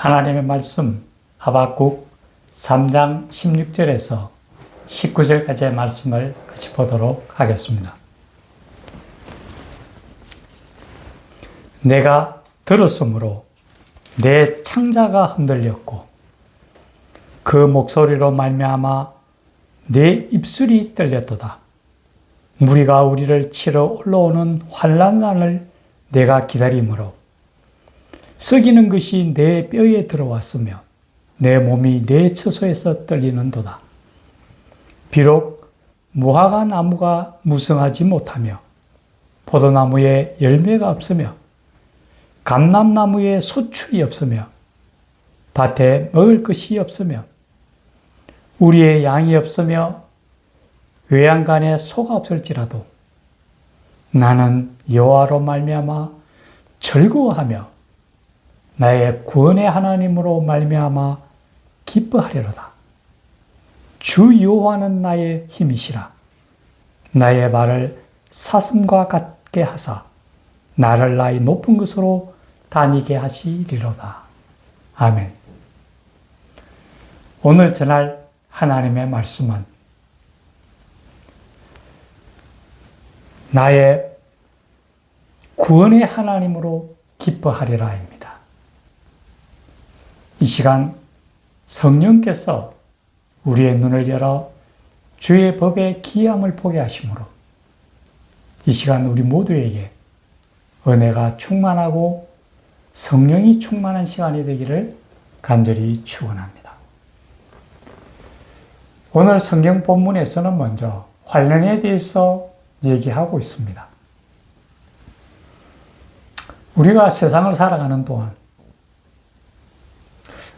하나님의 말씀 하박국 3장 16절에서 19절까지의 말씀을 같이 보도록 하겠습니다. 내가 들었으므로 내 창자가 흔들렸고 그 목소리로 말미암아 내 입술이 떨렸도다. 무리가 우리를 치러 올라오는 환난을 내가 기다림으로 썩이는 것이 내 뼈에 들어왔으며 내 몸이 내 처소에서 떨리는도다. 비록 무화과 나무가 무성하지 못하며 포도나무에 열매가 없으며 감람나무에 소출이 없으며 밭에 먹을 것이 없으며 우리의 양이 없으며 외양간에 소가 없을지라도 나는 여호와로 말미암아 즐거워하며 나의 구원의 하나님으로 말미암아 기뻐하리로다. 주 여호와는 나의 힘이시라. 나의 발을 사슴과 같게 하사 나를 나의 높은 곳으로 다니게 하시리로다. 아멘. 오늘 전할 하나님의 말씀은 나의 구원의 하나님으로 기뻐하리라입니다. 이 시간 성령께서 우리의 눈을 열어 주의 법의 기이함을 보게 하심으로 이 시간 우리 모두에게 은혜가 충만하고 성령이 충만한 시간이 되기를 간절히 축원합니다. 오늘 성경 본문에서는 먼저 환난에 대해서 얘기하고 있습니다. 우리가 세상을 살아가는 동안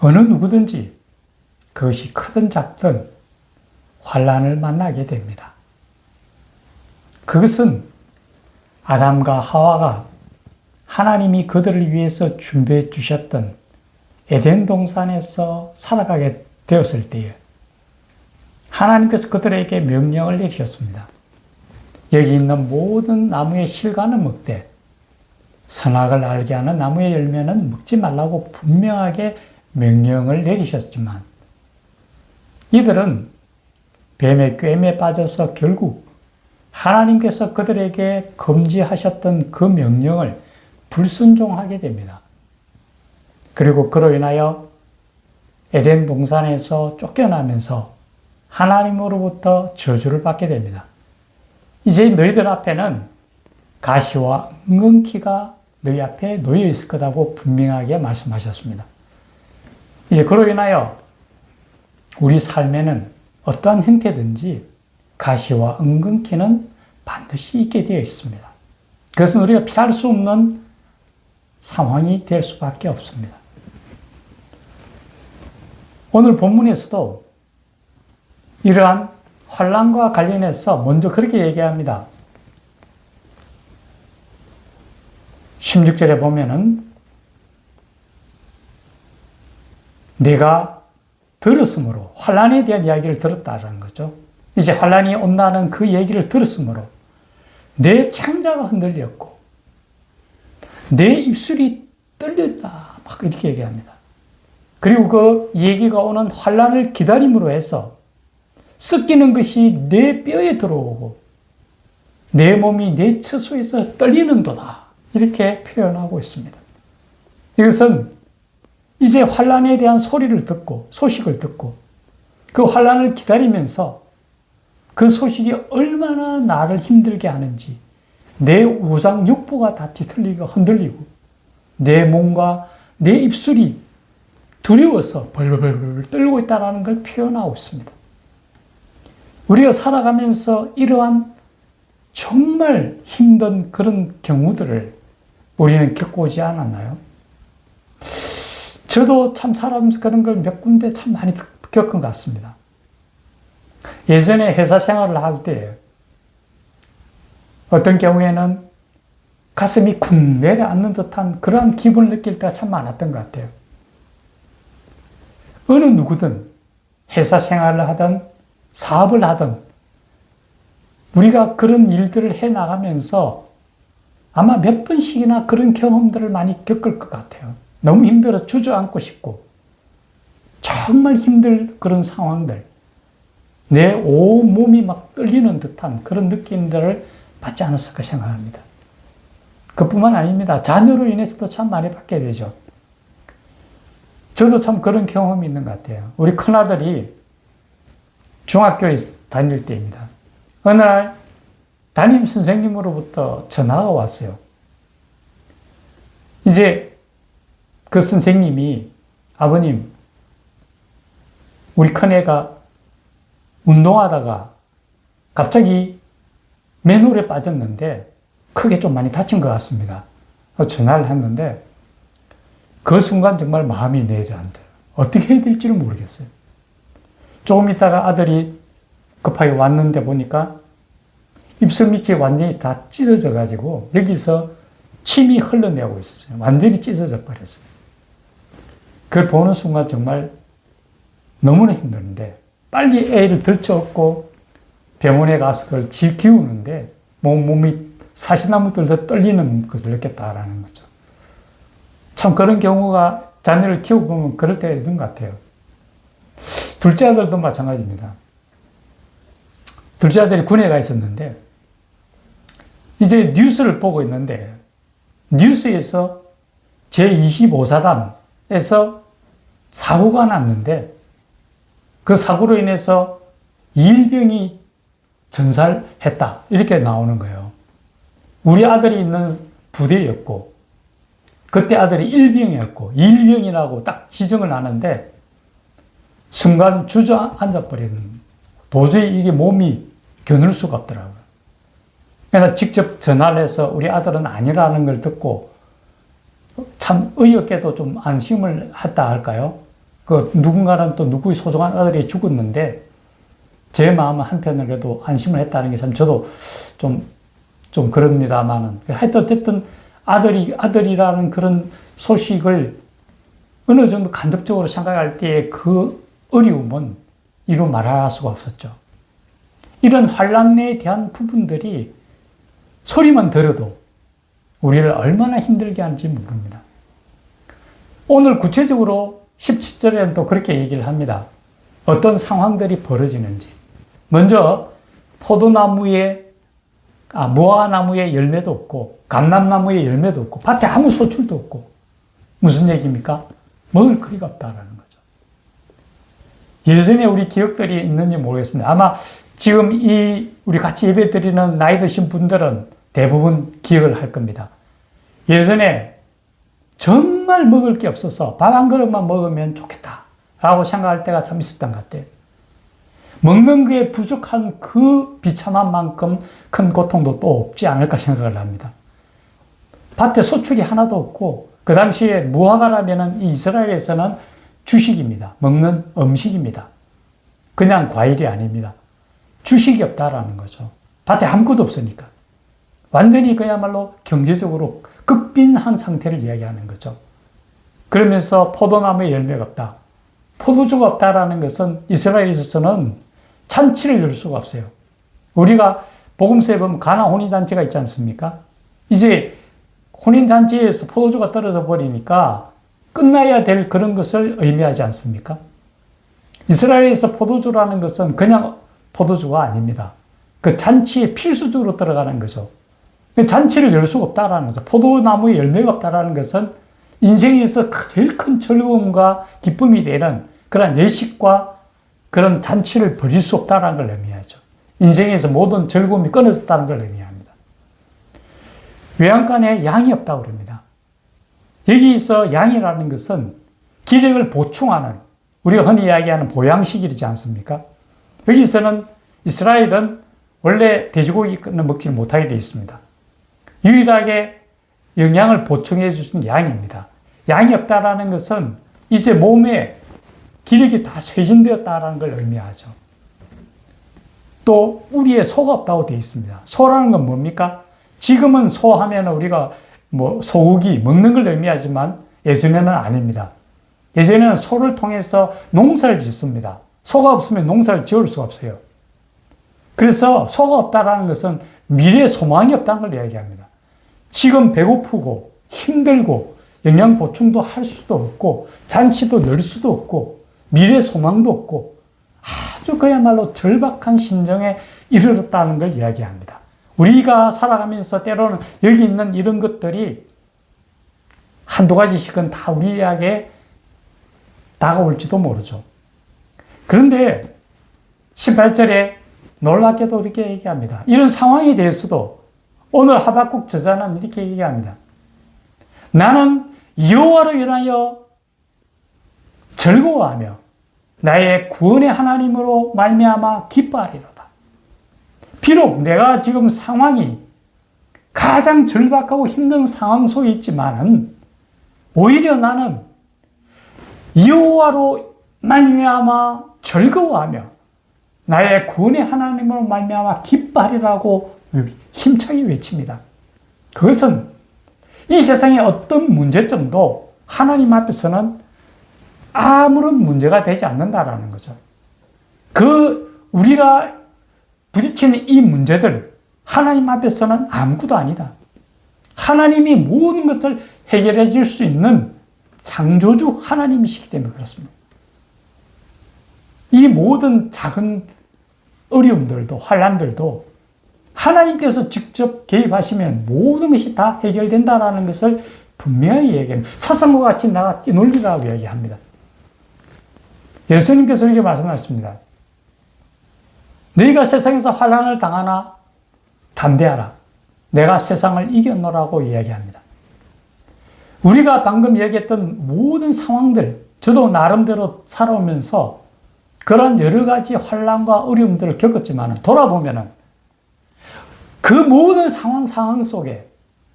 어느 누구든지 그것이 크든 작든 환난을 만나게 됩니다. 그것은 아담과 하와가 하나님이 그들을 위해서 준비해 주셨던 에덴 동산에서 살아가게 되었을 때에 하나님께서 그들에게 명령을 내리셨습니다. 여기 있는 모든 나무의 실과는 먹되 선악을 알게 하는 나무의 열매는 먹지 말라고 분명하게 명령을 내리셨지만 이들은 뱀의 꾀임에 빠져서 결국 하나님께서 그들에게 금지하셨던 그 명령을 불순종하게 됩니다. 그리고 그로 인하여 에덴 동산에서 쫓겨나면서 하나님으로부터 저주를 받게 됩니다. 이제 너희들 앞에는 가시와 엉겅퀴가 너희 앞에 놓여 있을 거라고 분명하게 말씀하셨습니다. 이제 그로 인하여 우리 삶에는 어떠한 형태든지 가시와 엉겅퀴는 반드시 있게 되어 있습니다. 그것은 우리가 피할 수 없는 상황이 될 수밖에 없습니다. 오늘 본문에서도 이러한 환난과 관련해서 먼저 그렇게 얘기합니다. 16절에 보면은 내가 들었으므로 환난에 대한 이야기를 들었다는 거죠. 이제 환난이 온다는 그 얘기를 들었으므로 내 창자가 흔들렸고 내 입술이 떨렸다. 막 이렇게 얘기합니다. 그리고 그 얘기가 오는 환난을 기다림으로 해서 섞이는 것이 내 뼈에 들어오고 내 몸이 내 처소에서 떨리는도다. 이렇게 표현하고 있습니다. 이것은 이제 환난에 대한 소리를 듣고 소식을 듣고 그 환난을 기다리면서 그 소식이 얼마나 나를 힘들게 하는지 내 우상 육부가 다 뒤틀리고 흔들리고 내 몸과 내 입술이 두려워서 벌벌벌 떨고 있다는 걸 표현하고 있습니다. 우리가 살아가면서 이러한 정말 힘든 그런 경우들을 우리는 겪어오지 않았나요? 저도 참 살아가면서 그런 걸 몇 군데 참 많이 겪은 것 같습니다. 예전에 회사 생활을 할 때 어떤 경우에는 가슴이 쿵 내려앉는 듯한 그러한 기분을 느낄 때가 참 많았던 것 같아요. 어느 누구든 회사 생활을 하든 사업을 하든 우리가 그런 일들을 해나가면서 아마 몇 번씩이나 그런 경험들을 많이 겪을 것 같아요. 너무 힘들어서 주저앉고 싶고 정말 힘들 그런 상황들, 내 온몸이 막 떨리는 듯한 그런 느낌들을 받지 않았을까 생각합니다. 그뿐만 아닙니다. 자녀로 인해서도 참 많이 받게 되죠. 저도 참 그런 경험이 있는 것 같아요. 우리 큰아들이 중학교에 다닐 때입니다. 어느 날 담임 선생님으로부터 전화가 왔어요. 이제 그 선생님이 아버님, 우리 큰애가 운동하다가 갑자기 맨홀에 빠졌는데 크게 좀 많이 다친 것 같습니다. 전화를 했는데 그 순간 정말 마음이 내려앉아요. 어떻게 해야 될지를 모르겠어요. 조금 있다가 아들이 급하게 왔는데 보니까 입술 밑이 완전히 다 찢어져 가지고 여기서 침이 흘러내고 있었어요. 완전히 찢어져 버렸어요. 그걸 보는 순간 정말 너무나 힘드는데 빨리 애를 들쳐업고 병원에 가서 그걸 키우는데 몸이 사시나무들도 떨리는 것을 느꼈다라는 거죠. 참 그런 경우가 자녀를 키우고 보면 그럴 때가 있는 것 같아요. 둘째 아들도 마찬가지입니다. 둘째 아들이 군에 가 있었는데 이제 뉴스를 보고 있는데 뉴스에서 제25사단에서 사고가 났는데 그 사고로 인해서 일병이 전사했다 이렇게 나오는 거예요. 우리 아들이 있는 부대였고 그때 아들이 일병이었고 일병이라고 딱 지정을 하는데 순간 주저앉아 버리는, 도저히 이게 몸이 겨눌 수가 없더라고요. 그래서 직접 전화를 해서 우리 아들은 아니라는 걸 듣고 참 의외게도 좀 안심을 했다 할까요? 그 누군가는 또 누구의 소중한 아들이 죽었는데 제 마음은 한편으로도 안심을 했다는 게 참 저도 좀 그럽니다만은 하여튼 어쨌든 아들이라는 그런 소식을 어느 정도 간접적으로 생각할 때의 그 어려움은 이루 말할 수가 없었죠. 이런 환란에 대한 부분들이 소리만 들어도 우리를 얼마나 힘들게 하는지 모릅니다. 오늘 구체적으로 17절에는 또 그렇게 얘기를 합니다. 어떤 상황들이 벌어지는지. 먼저 무화과나무에 열매도 없고 감람나무에 열매도 없고 밭에 아무 소출도 없고 무슨 얘기입니까? 먹을 거리가 없다라는 거죠. 예전에 우리 기억들이 있는지 모르겠습니다. 아마 지금 우리 같이 예배 드리는 나이 드신 분들은 대부분 기억을 할 겁니다. 예전에 정말 먹을 게 없어서 밥 한 그릇만 먹으면 좋겠다라고 생각할 때가 참 있었던 것 같아요. 먹는 게 부족한 그 비참한 만큼 큰 고통도 또 없지 않을까 생각을 합니다. 밭에 소출이 하나도 없고 그 당시에 무화과라면 이스라엘에서는 주식입니다. 먹는 음식입니다. 그냥 과일이 아닙니다. 주식이 없다라는 거죠. 밭에 아무것도 없으니까. 완전히 그야말로 경제적으로 극빈한 상태를 이야기하는 거죠. 그러면서 포도나무에 열매가 없다. 포도주가 없다라는 것은 이스라엘에서는 잔치를 열 수가 없어요. 우리가 복음서에 보면 가나 혼인잔치가 있지 않습니까? 이제 혼인잔치에서 포도주가 떨어져 버리니까 끝나야 될 그런 것을 의미하지 않습니까? 이스라엘에서 포도주라는 것은 그냥 포도주가 아닙니다. 그 잔치에 필수적으로 들어가는 거죠. 잔치를 열 수가 없다라는 거죠. 포도나무에 열매가 없다라는 것은 인생에서 제일 큰 즐거움과 기쁨이 되는 그런 예식과 그런 잔치를 벌일 수 없다는 걸 의미하죠. 인생에서 모든 즐거움이 끊어졌다는 걸 의미합니다. 외양간에 양이 없다고 그럽니다. 여기서 양이라는 것은 기력을 보충하는, 우리가 흔히 이야기하는 보양식이지 않습니까? 여기서는 이스라엘은 원래 돼지고기는 먹지 못하게 되어 있습니다. 유일하게 영양을 보충해 주는 양입니다. 양이 없다라는 것은 이제 몸에 기력이 다 쇠진되었다라는 걸 의미하죠. 또 우리의 소가 없다고 되어 있습니다. 소라는 건 뭡니까? 지금은 소하면 우리가 소고기 먹는 걸 의미하지만 예전에는 아닙니다. 예전에는 소를 통해서 농사를 짓습니다. 소가 없으면 농사를 지을 수가 없어요. 그래서 소가 없다라는 것은 미래의 소망이 없다는 걸 이야기합니다. 지금 배고프고 힘들고 영양 보충도 할 수도 없고 잔치도 늘 수도 없고 미래 소망도 없고 아주 그야말로 절박한 심정에 이르렀다는 걸 이야기합니다. 우리가 살아가면서 때로는 여기 있는 이런 것들이 한두 가지씩은 다 우리에게 다가올지도 모르죠. 그런데 18절에 놀랍게도 이렇게 얘기합니다. 이런 상황에 대해서도 오늘 하박국 저자는 이렇게 얘기합니다. 나는 여호와로 인하여 즐거워하며 나의 구원의 하나님으로 말미암아 기뻐하리로다. 비록 내가 지금 상황이 가장 절박하고 힘든 상황 속에 있지만은 오히려 나는 여호와로 말미암아 즐거워하며 나의 구원의 하나님으로 말미암아 기뻐하리라고 힘차게 외칩니다. 그것은 이 세상의 어떤 문제점도 하나님 앞에서는 아무런 문제가 되지 않는다라는 거죠. 우리가 부딪히는 이 문제들, 하나님 앞에서는 아무것도 아니다. 하나님이 모든 것을 해결해 줄 수 있는 창조주 하나님이시기 때문에 그렇습니다. 이 모든 작은 어려움들도, 환난들도 하나님께서 직접 개입하시면 모든 것이 다 해결된다라는 것을 분명히 얘기합니다. 사슴과 같이 나가 뛰놀리라고 이야기합니다. 예수님께서 이렇게 말씀하셨습니다. 너희가 세상에서 환난을 당하나 담대하라. 내가 세상을 이겼노라고 이야기합니다. 우리가 방금 얘기했던 모든 상황들, 저도 나름대로 살아오면서 그런 여러 가지 환난과 어려움들을 겪었지만 돌아보면은 그 모든 상황 속에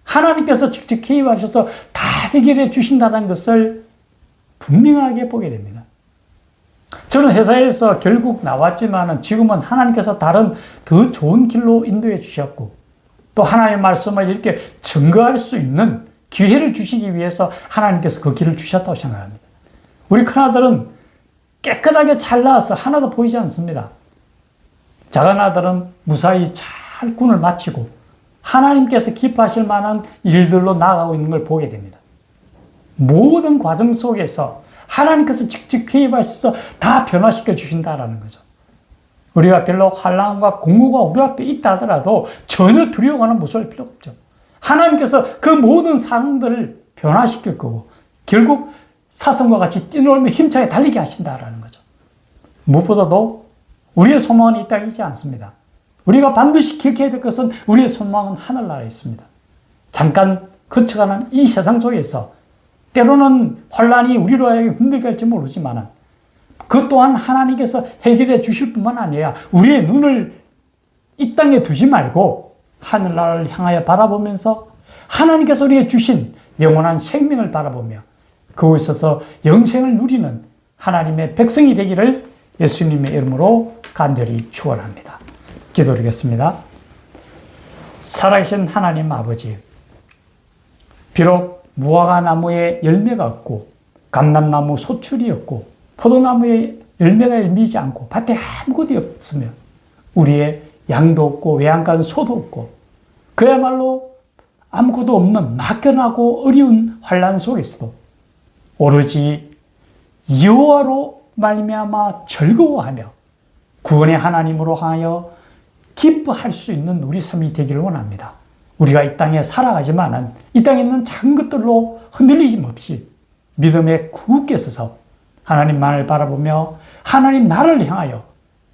하나님께서 직접 개입하셔서 다 해결해 주신다는 것을 분명하게 보게 됩니다. 저는 회사에서 결국 나왔지만 지금은 하나님께서 다른 더 좋은 길로 인도해 주셨고 또 하나님의 말씀을 이렇게 증거할 수 있는 기회를 주시기 위해서 하나님께서 그 길을 주셨다고 생각합니다. 우리 큰아들은 깨끗하게 잘 나와서 하나도 보이지 않습니다. 작은 아들은 무사히 잘 군을 마치고 하나님께서 기뻐하실 만한 일들로 나아가고 있는 걸 보게 됩니다. 모든 과정 속에서 하나님께서 직접 개입하셔서 다 변화시켜 주신다라는 거죠. 우리가 별로 환난과 공고가 우리 앞에 있다 하더라도 전혀 두려워하는 무서울 필요가 없죠. 하나님께서 그 모든 상황들을 변화시킬 거고 결국 사슴과 같이 뛰놀며 힘차게 달리게 하신다라는 거죠. 무엇보다도 우리의 소망은 이 땅에 있지 않습니다. 우리가 반드시 기억해야 될 것은 우리의 소망은 하늘나라에 있습니다. 잠깐 거쳐가는 이 세상 속에서 때로는 환난이 우리로 하여금 힘들게 할지 모르지만 그 또한 하나님께서 해결해 주실 뿐만 아니라 우리의 눈을 이 땅에 두지 말고 하늘나라를 향하여 바라보면서 하나님께서 우리에게 주신 영원한 생명을 바라보며 그곳에서 영생을 누리는 하나님의 백성이 되기를 예수님의 이름으로 간절히 축원합니다. 기도드리겠습니다. 살아계신 하나님 아버지, 비록 무화과 나무에 열매가 없고 감람나무 소출이 없고 포도나무에 열매가 열리지 않고 밭에 아무것도 없으며 우리의 양도 없고 외양간 소도 없고 그야말로 아무것도 없는 막연하고 어려운 환난 속에서도 오로지 여호와로 말미암아 즐거워하며 구원의 하나님으로 하여 기뻐할 수 있는 우리 삶이 되기를 원합니다. 우리가 이 땅에 살아가지만은 이 땅에 있는 작은 것들로 흔들리지 없이 믿음에 굳게 서서 하나님만을 바라보며 하나님 나를 향하여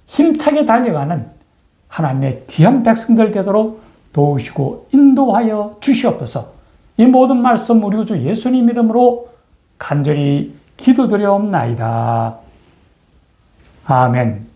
힘차게 달려가는 하나님의 귀한 백성들 되도록 도우시고 인도하여 주시옵소서. 이 모든 말씀 우리 구주 예수님 이름으로 간절히 기도드려옵나이다. 아멘.